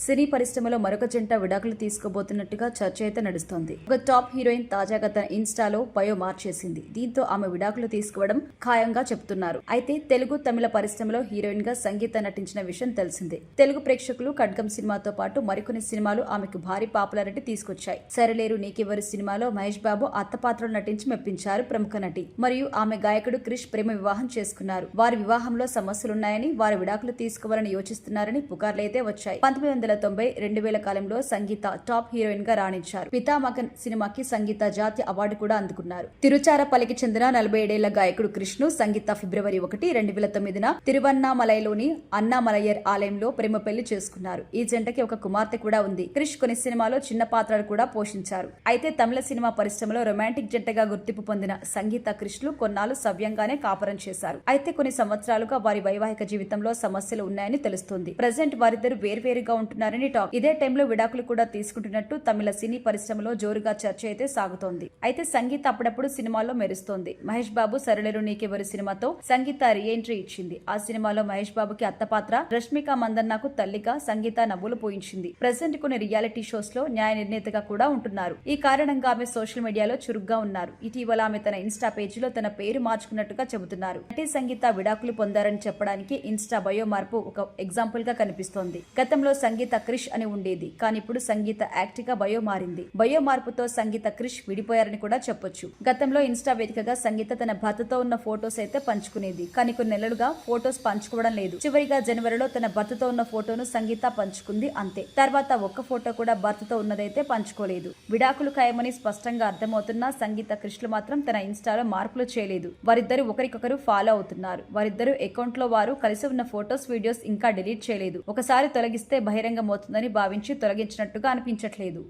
సినీ పరిశ్రమలో మరొక జంట విడాకులు తీసుకోబోతున్నట్టుగా చర్చ అయితే నడుస్తోంది. ఒక టాప్ హీరోయిన్ తాజాగా తన ఇన్స్టాలో బయో మార్చేసింది. దీంతో ఆమె విడాకులు తీసుకోవడం ఖాయంగా చెప్తున్నారు. అయితే తెలుగు, తమిళ పరిశ్రమలో హీరోయిన్ గా సంగీత నటించిన విషయం తెలిసిందే. తెలుగు ప్రేక్షకులు ఖడ్గం సినిమాతో పాటు మరికొన్ని సినిమాలు ఆమెకు భారీ పాపులారిటీ తీసుకొచ్చాయి. సరిలేరు నీకెవరు సినిమాలో మహేష్ బాబు అత్త పాత్రలో నటించి మెప్పించారు ప్రముఖ నటి. మరియు ఆమె గాయకుడు క్రిష్ ప్రేమ వివాహం చేసుకున్నారు. వారి వివాహంలో సమస్యలున్నాయని, వారి విడాకులు తీసుకోవాలని యోచిస్తున్నారని పుకార్లైతే వచ్చాయి. 1990-2000 కాలంలో సంగీత టాప్ హీరోయిన్ గా రాణించారు. పితామహన్ సినిమాకి సంగీత జాతీయ అవార్డు కూడా అందుకున్నారు. తిరుచారపల్లికి చెందిన 47 ఏళ్ల గాయకుడు కృష్ణు సంగీత ఫిబ్రవరి 1, 2009 తిరువన్నామలైలోని అన్నామలయ్యర్ ఆలయంలో ప్రేమ పెళ్లి చేసుకున్నారు. ఈ జంటకి ఒక కుమార్తె కూడా ఉంది. క్రిష్ కొన్ని సినిమాలో చిన్న పాత్రలు కూడా పోషించారు. అయితే తమిళ సినిమా పరిశ్రమలో రొమాంటిక్ జంటగా గుర్తింపు పొందిన సంగీత కృష్ణులు కొన్నాళ్ళు సవ్యంగానే కాపురం చేశారు. అయితే కొన్ని సంవత్సరాలుగా వారి వైవాహిక జీవితంలో సమస్యలు ఉన్నాయని తెలుస్తోంది. ప్రజెంట్ వారిద్దరు వేర్వేరుగా ఉంటున్నారని టాక్. ఇదే టైంలో విడాకులు కూడా తీసుకుంటున్నట్టు తమిళ సినీ పరిశ్రమలో జోరుగా చర్చ అయితే సాగుతోంది. అయితే సంగీత అప్పుడప్పుడు సినిమాల్లో మెరుస్తోంది. మహేష్ బాబు సరళేరు నీకెవరు సినిమాతో సంగీత రీఎంట్రీ ఇచ్చింది. ఆ సినిమాలో మహేష్ బాబుకి అత్త పాత్ర, రష్మిక మందన్నకు తల్లిగా సంగీత నవ్వులు పోయించింది. ప్రజెంట్ కొన్ని రియాలిటీ షోస్ లో న్యాయ నిర్ణేతగా కూడా ఉంటున్నారు. ఈ కారణంగా ఆమె సోషల్ మీడియాలో చురుగ్గా ఉన్నారు. ఇటీవల ఆమె తన ఇన్స్టా పేజీలో తన పేరు మార్చుకున్నట్టుగా చెబుతున్నారు. నటి సంగీత విడాకులు పొందారని చెప్పడానికి ఇన్స్టా బయో మార్పు ఒక ఎగ్జాంపుల్ గా కనిపిస్తోంది. గతంలో సంగీత క్రిష్ అని ఉండేది, కానీ ఇప్పుడు సంగీత యాక్ట్ గా బయో మారింది. బయో మార్పుతో సంగీత క్రిష్ విడిపోయారని కూడా చెప్పొచ్చు. గతంలో ఇన్స్టా వేదికగా సంగీత తన భర్తతో ఉన్న ఫోటోస్ అయితే పంచుకునేది, కానీ కొన్ని నెలలుగా ఫోటోస్ పంచుకోవడం లేదు. చివరిగా జనవరిలో తన భర్తతో ఉన్న ఫోటోను సంగీత పంచుకుంది, అంతే. తర్వాత ఒక్క ఫోటో కూడా భర్తతో ఉన్నదైతే పంచుకోలేదు. విడాకులు ఖాయమని స్పష్టంగా అర్థమవుతున్నా సంగీత క్రిష్లు మాత్రం తన ఇన్స్టాలో మార్పులు చేయలేదు. వారిద్దరు ఒకరికొకరు ఫాలో అవుతున్నారు. వారిద్దరు అకౌంట్ లో వారు కలిసి ఉన్న ఫోటోస్, వీడియోస్ ఇంకా డిలీట్ చేయలేదు. ఒకసారి తొలగిస్తే బహిరంగమవుతుందని భావించి తొలగించినట్టుగా అనిపించట్లేదు.